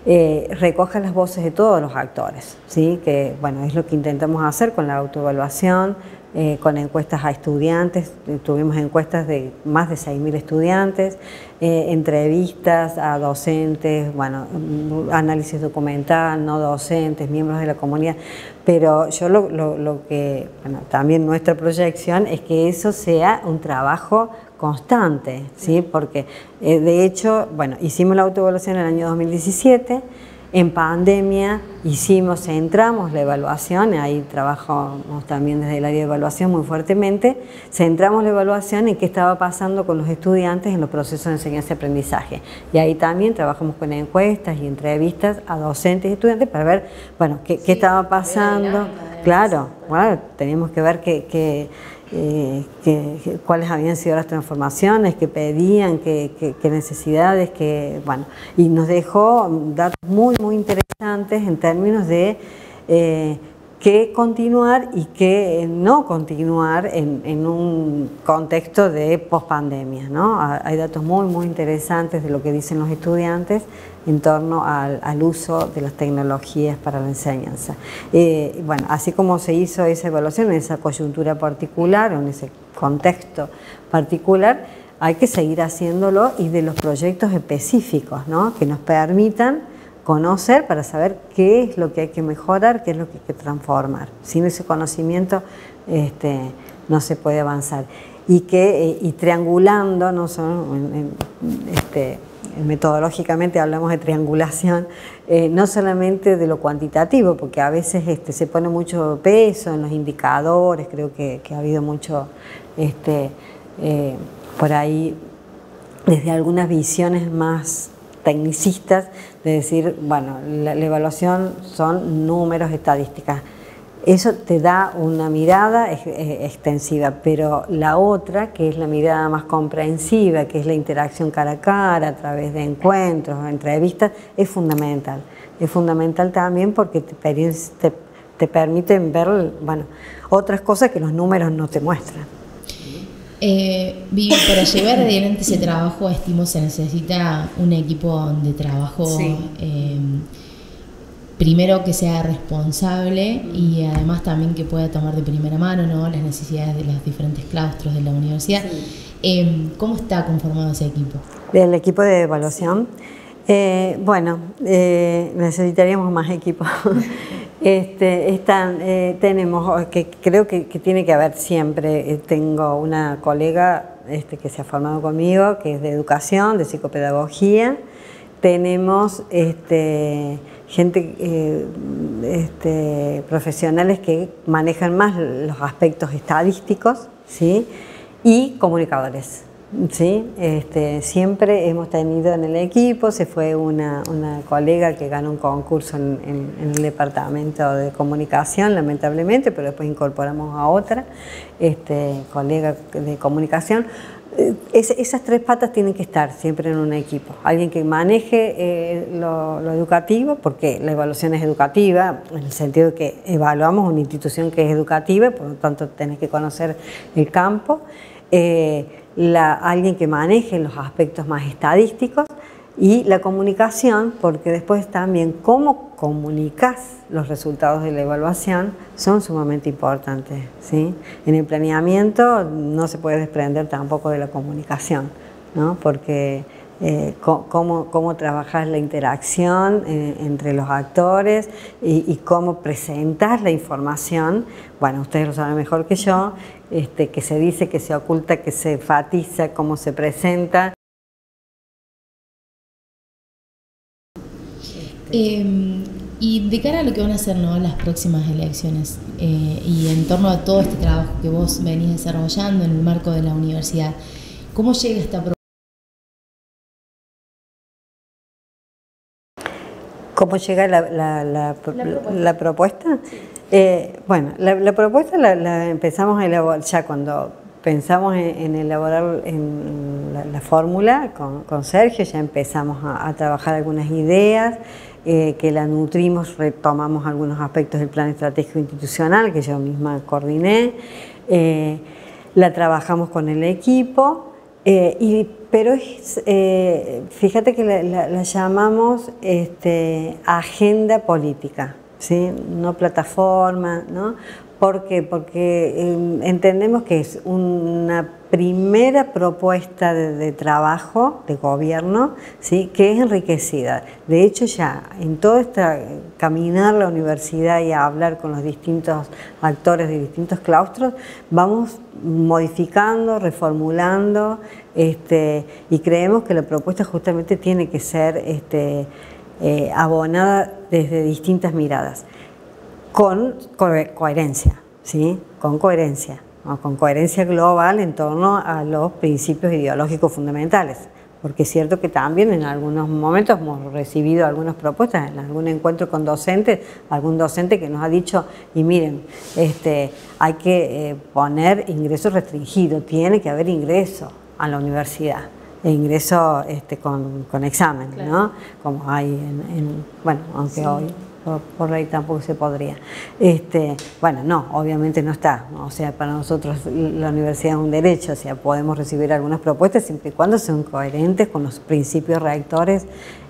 recoja las voces de todos los actores, ¿sí? Que bueno, es lo que intentamos hacer con la autoevaluación, con encuestas a estudiantes. Tuvimos encuestas de más de 6.000 estudiantes, entrevistas a docentes, bueno, análisis documental, no docentes, miembros de la comunidad, pero yo lo que, bueno, también nuestra proyección es que eso sea un trabajo constante, ¿sí? Porque de hecho, bueno, hicimos la autoevaluación en el año 2017, en pandemia centramos la evaluación, ahí trabajamos también desde el área de evaluación muy fuertemente, centramos la evaluación en qué estaba pasando con los estudiantes en los procesos de enseñanza y aprendizaje. Y ahí también trabajamos con encuestas y entrevistas a docentes y estudiantes para ver, bueno, qué estaba pasando. Claro, bueno, teníamos que ver cuáles habían sido las transformaciones, qué pedían, qué necesidades, bueno, y nos dejó datos muy interesantes en términos de qué continuar y qué no continuar en un contexto de pospandemia, ¿no? Hay datos muy interesantes de lo que dicen los estudiantes en torno al uso de las tecnologías para la enseñanza. Bueno, así como se hizo esa evaluación en esa coyuntura particular, en ese contexto particular, hay que seguir haciéndolo, y de los proyectos específicos, ¿no?, que nos permitan conocer para saber qué es lo que hay que mejorar, qué es lo que hay que transformar. Sin ese conocimiento no se puede avanzar. Y triangulando, no solo metodológicamente hablamos de triangulación, no solamente de lo cuantitativo, porque a veces se pone mucho peso en los indicadores. Creo que ha habido mucho por ahí, desde algunas visiones más tecnicistas, de decir, bueno, la evaluación son números, estadísticas. Eso te da una mirada extensiva, pero la otra, que es la mirada más comprensiva, que es la interacción cara a cara, a través de encuentros, entrevistas, es fundamental. Es fundamental también porque te permiten ver, bueno, otras cosas que los números no te muestran. Vivi, para llevar adelante ese trabajo, estimo, se necesita un equipo de trabajo primero que sea responsable y además también que pueda tomar de primera mano, ¿no?, las necesidades de los diferentes claustros de la universidad. Sí. ¿Cómo está conformado ese equipo? El equipo de evaluación, necesitaríamos más equipos. Tenemos, que creo que tiene que haber siempre, tengo una colega que se ha formado conmigo, que es de educación, de psicopedagogía. Tenemos gente, profesionales que manejan más los aspectos estadísticos, ¿sí?, y comunicadores. Sí, siempre hemos tenido en el equipo, se fue una colega que ganó un concurso en el departamento de comunicación, lamentablemente, pero después incorporamos a otra colega de comunicación. Esas tres patas tienen que estar siempre en un equipo. Alguien que maneje lo educativo, porque la evaluación es educativa, en el sentido de que evaluamos una institución que es educativa, por lo tanto tenés que conocer el campo. Alguien que maneje los aspectos más estadísticos y la comunicación, porque después también cómo comunicas los resultados de la evaluación son sumamente importantes, ¿sí? En el planeamiento no se puede desprender tampoco de la comunicación, ¿no? Porque cómo trabajas la interacción entre los actores y cómo presentas la información. Bueno, ustedes lo saben mejor que yo, que se dice, que se oculta, que se enfatiza, cómo se presenta. Y de cara a lo que van a ser, ¿no?, las próximas elecciones, y en torno a todo este trabajo que vos venís desarrollando en el marco de la universidad, ¿cómo llega esta propuesta? ¿Cómo llega la propuesta? Bueno, la propuesta la empezamos a elaborar ya cuando pensamos en elaborar la fórmula con Sergio, ya empezamos a trabajar algunas ideas, que la nutrimos, retomamos algunos aspectos del plan estratégico institucional que yo misma coordiné, la trabajamos con el equipo. Pero fíjate que la llamamos agenda política, ¿sí?, no plataforma, ¿no? ¿Por qué? Porque entendemos que es una primera propuesta de trabajo, de gobierno, ¿sí?, que es enriquecida. De hecho, ya en todo caminar la universidad y a hablar con los distintos actores de distintos claustros, vamos modificando, reformulando, y creemos que la propuesta justamente tiene que ser abonada desde distintas miradas. Con coherencia, ¿sí?, con coherencia, ¿no?, con coherencia global en torno a los principios ideológicos fundamentales, porque es cierto que también en algunos momentos hemos recibido algunas propuestas, en algún encuentro con docentes, algún docente que nos ha dicho, y miren, hay que poner ingreso restringido, tiene que haber ingreso a la universidad, ingreso con examen, claro, ¿no?, como hay bueno, aunque sí, hoy por ley tampoco se podría. Bueno, no, obviamente no está, ¿no? O sea, para nosotros la universidad es un derecho, o sea, podemos recibir algunas propuestas siempre y cuando sean coherentes con los principios rectores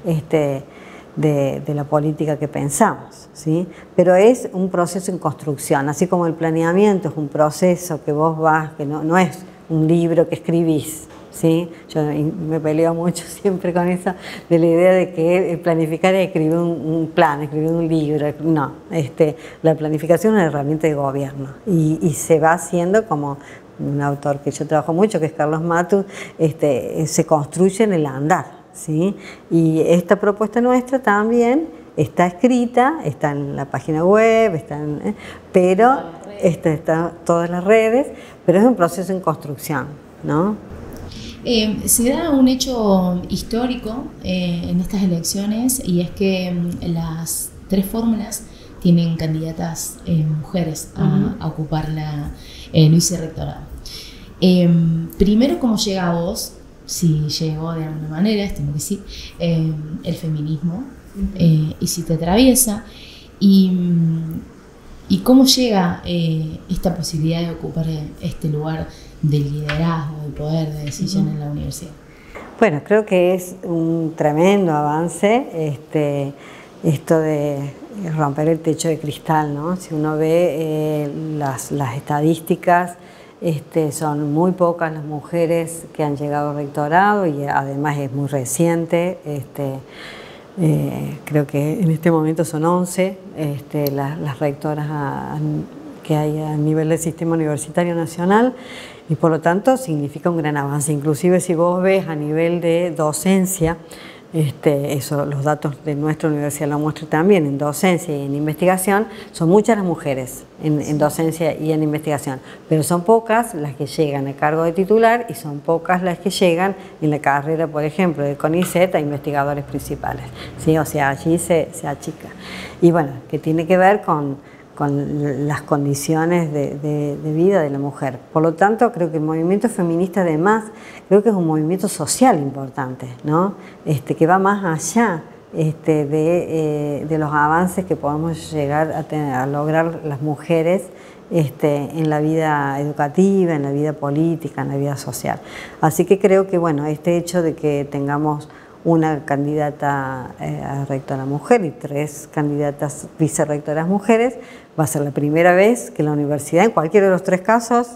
de la política que pensamos, ¿sí? Pero es un proceso en construcción, así como el planeamiento es un proceso que vos vas, que no es un libro que escribís, ¿sí? Yo me peleo mucho siempre con eso, de la idea de que planificar es escribir un plan, escribir un libro. No, la planificación es una herramienta de gobierno y se va haciendo, como un autor que yo trabajo mucho, que es Carlos Matus, se construye en el andar, ¿sí? Y esta propuesta nuestra también está escrita, está en la página web, está en todas las redes, pero es un proceso en construcción, ¿no? Se da un hecho histórico en estas elecciones, y es que las tres fórmulas tienen candidatas mujeres a ocupar el vicerrectorado. Primero, ¿cómo llega a vos? Si llegó de alguna manera, estimo que sí, el feminismo, y si te atraviesa, y cómo llega esta posibilidad de ocupar este lugar de liderazgo, de poder, de decisión en la universidad. Bueno, creo que es un tremendo avance esto de romper el techo de cristal, ¿no? Si uno ve las estadísticas, son muy pocas las mujeres que han llegado al rectorado y además es muy reciente. Creo que en este momento son 11 las rectoras que hay a nivel del sistema universitario nacional y por lo tanto significa un gran avance. Inclusive si vos ves a nivel de docencia, eso, los datos de nuestra universidad lo muestran también, en docencia y en investigación, son muchas las mujeres en docencia y en investigación, pero son pocas las que llegan a cargo de titular y son pocas las que llegan en la carrera, por ejemplo, de CONICET a investigadores principales, ¿sí? O sea, allí se achica. Y bueno, que tiene que ver con las condiciones de vida de la mujer. Por lo tanto, creo que el movimiento feminista además, creo que es un movimiento social importante, ¿no? Que va más allá de los avances que podemos llegar a lograr las mujeres en la vida educativa, en la vida política, en la vida social. Así que creo que, bueno, este hecho de que tengamos una candidata a rectora mujer y 3 candidatas vicerrectoras mujeres, va a ser la primera vez que en la universidad, en cualquiera de los 3 casos,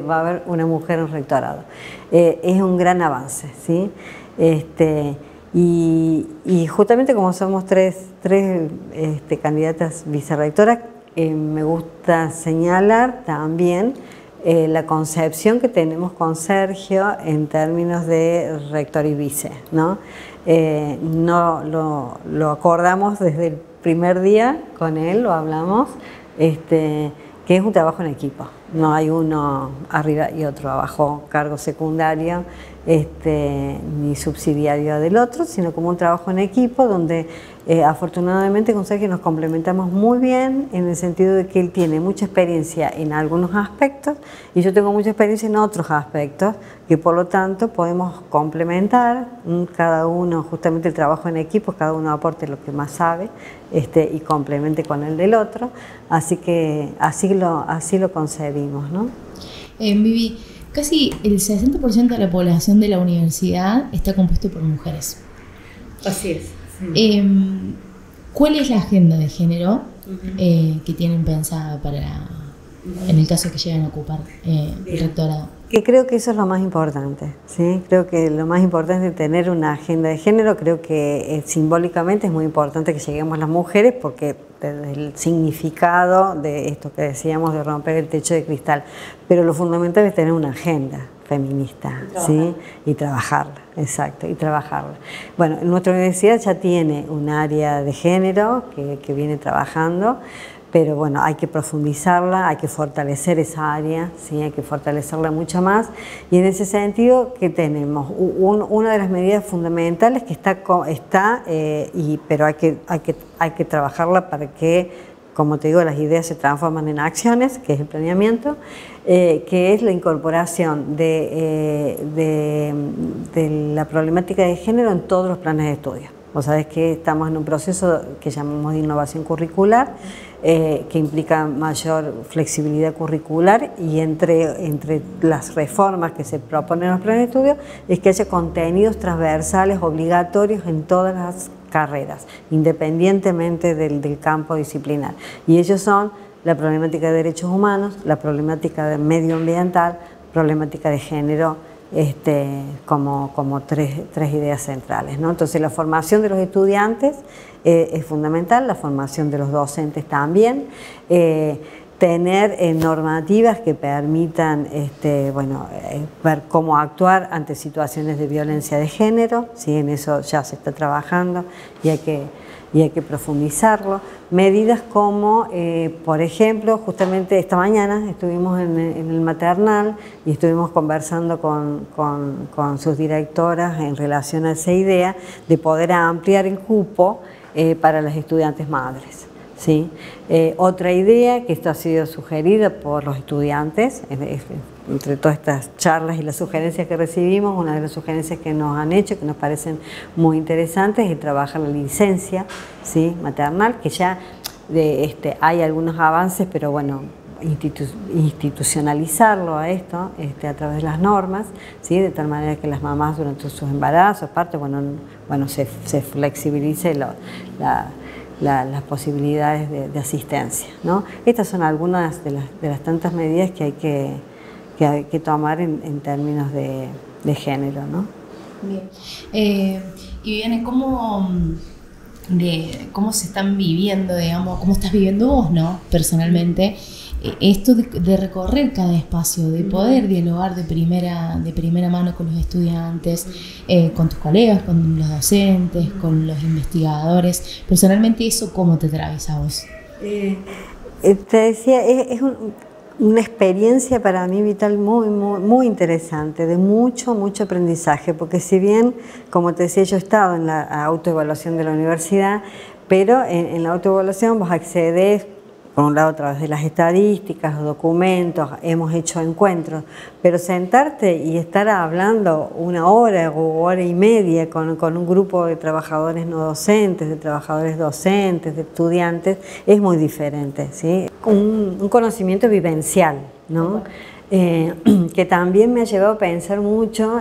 va a haber una mujer en rectorado. Es un gran avance, ¿sí? Y justamente como somos tres candidatas vicerrectoras, me gusta señalar también la concepción que tenemos con Sergio en términos de rector y vice, ¿no? Lo acordamos desde el primer día con él, lo hablamos, que es un trabajo en equipo, no hay uno arriba y otro abajo, cargo secundario ni subsidiario del otro, sino como un trabajo en equipo donde afortunadamente con Sergio nos complementamos muy bien en el sentido de que él tiene mucha experiencia en algunos aspectos y yo tengo mucha experiencia en otros aspectos que por lo tanto podemos complementar cada uno, justamente el trabajo en equipo, cada uno aporte lo que más sabe y complemente con el del otro, así que así lo concebimos, ¿no? Vivi, casi el 60% de la población de la universidad está compuesto por mujeres. Así es. ¿Cuál es la agenda de género que tienen pensada en el caso que lleguen a ocupar el rectorado? Que creo que eso es lo más importante, ¿sí? Creo que lo más importante es tener una agenda de género. Creo que simbólicamente es muy importante que lleguemos las mujeres porque desde el significado de esto que decíamos de romper el techo de cristal, pero lo fundamental es tener una agenda feminista, ¿sí? Y trabajarla, exacto, y trabajarla. Bueno, nuestra universidad ya tiene un área de género que viene trabajando, pero bueno, hay que profundizarla, hay que fortalecer esa área, ¿sí? Hay que fortalecerla mucho más. Y en ese sentido, ¿qué tenemos? Una de las medidas fundamentales que pero hay que trabajarla para que, como te digo, las ideas se transforman en acciones, que es el planeamiento, que es la incorporación de la problemática de género en todos los planes de estudio. Vos sabés que estamos en un proceso que llamamos de innovación curricular, que implica mayor flexibilidad curricular y entre las reformas que se proponen en los planes de estudio es que haya contenidos transversales obligatorios en todas las carreras, independientemente del campo disciplinar. Y ellos son la problemática de derechos humanos, la problemática de medioambiental, problemática de género, como tres ideas centrales, ¿no? Entonces la formación de los estudiantes es fundamental, la formación de los docentes también, tener normativas que permitan ver cómo actuar ante situaciones de violencia de género, ¿sí? En eso ya se está trabajando y hay que profundizarlo. Medidas como, por ejemplo, justamente esta mañana estuvimos en el maternal y estuvimos conversando con sus directoras en relación a esa idea de poder ampliar el cupo para las estudiantes madres, ¿sí? Otra idea, que esto ha sido sugerida por los estudiantes, entre todas estas charlas y las sugerencias que recibimos, una de las sugerencias que nos han hecho, que nos parecen muy interesantes, es trabajar la licencia, ¿sí? Maternal, que ya hay algunos avances, pero bueno, institucionalizarlo a esto a través de las normas, ¿sí? De tal manera que las mamás durante sus embarazos, partos, se flexibilice las posibilidades de asistencia, ¿no? Estas son algunas de las tantas medidas que hay que tomar en términos de género, ¿no? Bien. Y Viviana, ¿cómo se están viviendo, digamos, cómo estás viviendo vos, ¿no? Personalmente, esto de recorrer cada espacio, de poder dialogar de primera mano con los estudiantes, con tus colegas, con los docentes, con los investigadores. Personalmente, ¿eso cómo te atraviesa a vos? Te decía, es una experiencia para mí vital muy interesante, de mucho aprendizaje, porque si bien, como te decía, yo he estado en la autoevaluación de la universidad, pero en la autoevaluación vos accedes, por un lado, a través de las estadísticas, documentos, hemos hecho encuentros, pero sentarte y estar hablando una hora o hora y media con un grupo de trabajadores no docentes, de trabajadores docentes, de estudiantes, es muy diferente, ¿sí? Un conocimiento vivencial, ¿no? Que también me ha llevado a pensar mucho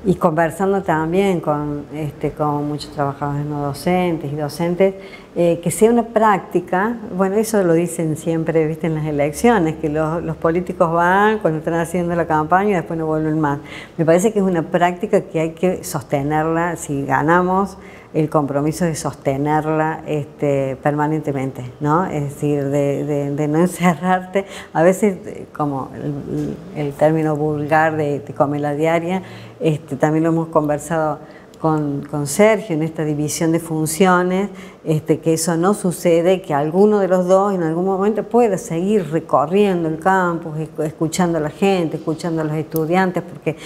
y conversando también con muchos trabajadores no docentes y docentes, que sea una práctica. Bueno, eso lo dicen siempre, ¿viste?, en las elecciones, que los políticos van cuando están haciendo la campaña y después no vuelven más. Me parece que es una práctica que hay que sostenerla, si ganamos el compromiso de sostenerla permanentemente, ¿no? Es decir, de no encerrarte, a veces como el término vulgar de comer la diaria, también lo hemos conversado con Sergio en esta división de funciones, que eso no sucede, que alguno de los dos en algún momento pueda seguir recorriendo el campus, escuchando a la gente, escuchando a los estudiantes, porque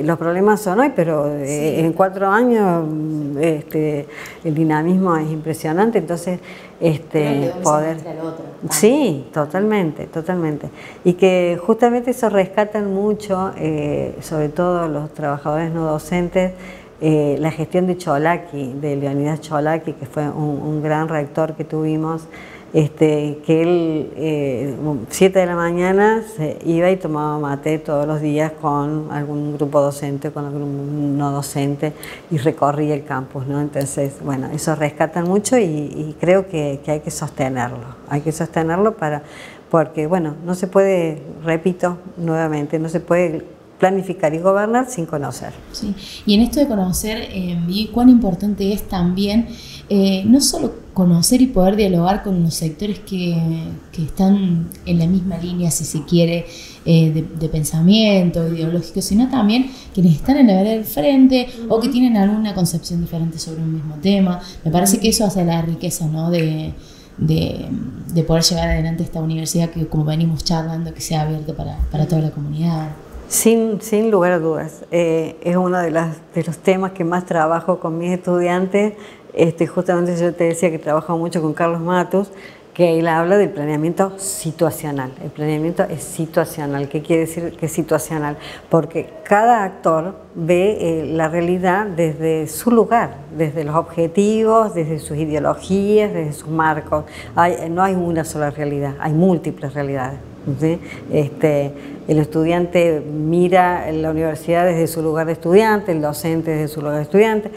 los problemas son hoy, pero en 4 años el dinamismo es impresionante, entonces poder... Sí, totalmente. Y que justamente eso rescatan mucho, sobre todo los trabajadores no docentes, la gestión de Cholaki, de Leonidas Cholaki, que fue un gran rector que tuvimos, que él 7 de la mañana se iba y tomaba mate todos los días con algún grupo docente, con algún no docente, y recorría el campus, ¿no? Entonces, bueno, eso rescatan mucho y creo que hay que sostenerlo, porque, bueno, no se puede, repito nuevamente, no se puede planificar y gobernar sin conocer. Sí. Y en esto de conocer, cuán importante es también no solo conocer y poder dialogar con los sectores que están en la misma línea, si se quiere, de pensamiento ideológico, sino también quienes están en la vereda del frente o que tienen alguna concepción diferente sobre un mismo tema. Me parece que eso hace la riqueza, ¿no?, de poder llevar adelante esta universidad que, como venimos charlando, que sea abierta para toda la comunidad. Sin lugar a dudas, es uno de los temas que más trabajo con mis estudiantes. Justamente yo te decía que trabajo mucho con Carlos Matus, que él habla del planeamiento situacional. El planeamiento es situacional. ¿Qué quiere decir que es situacional? Porque cada actor ve la realidad desde su lugar, desde los objetivos, desde sus ideologías, desde sus marcos. No hay una sola realidad, hay múltiples realidades, ¿sí? El estudiante mira la universidad desde su lugar de estudiante, el docente desde su lugar de estudiante,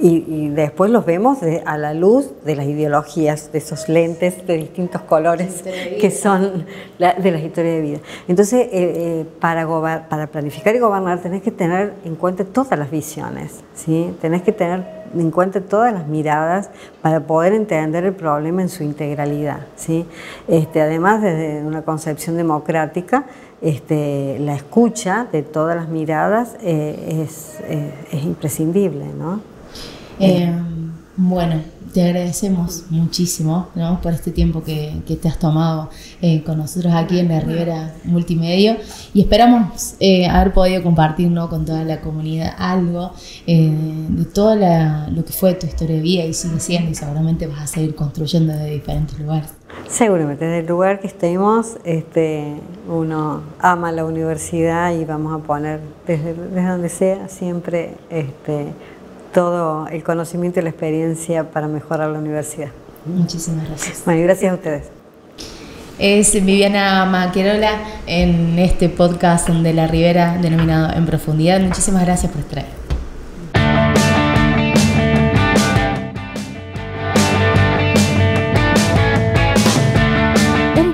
y después los vemos a la luz de las ideologías, de esos lentes de distintos colores que son de las historias de vida. Entonces, para planificar y gobernar tenés que tener en cuenta todas las visiones, ¿sí? Tenés que tener en cuenta todas las miradas para poder entender el problema en su integralidad, ¿sí? Además, desde una concepción democrática, la escucha de todas las miradas es imprescindible, ¿no? Bueno, te agradecemos muchísimo, ¿no?, por este tiempo que te has tomado con nosotros aquí en la Ribera Multimedia, y esperamos haber podido compartir, ¿no?, con toda la comunidad algo de todo lo que fue tu historia de vida y sigue siendo, y seguramente vas a seguir construyendo desde diferentes lugares. Seguramente, desde el lugar que estemos, uno ama la universidad y vamos a poner desde donde sea siempre todo el conocimiento y la experiencia para mejorar la universidad. Muchísimas gracias. Bueno, y gracias a ustedes. Es Viviana Macquerola en este podcast de la Ribera denominado En Profundidad. Muchísimas gracias por estar ahí.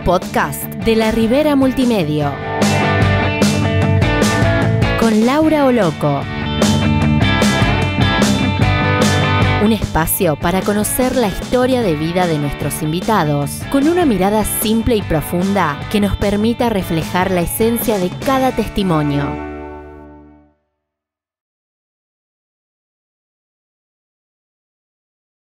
podcast de La Ribera Multimedio. Con Laura Oloco. Un espacio para conocer la historia de vida de nuestros invitados, con una mirada simple y profunda que nos permita reflejar la esencia de cada testimonio.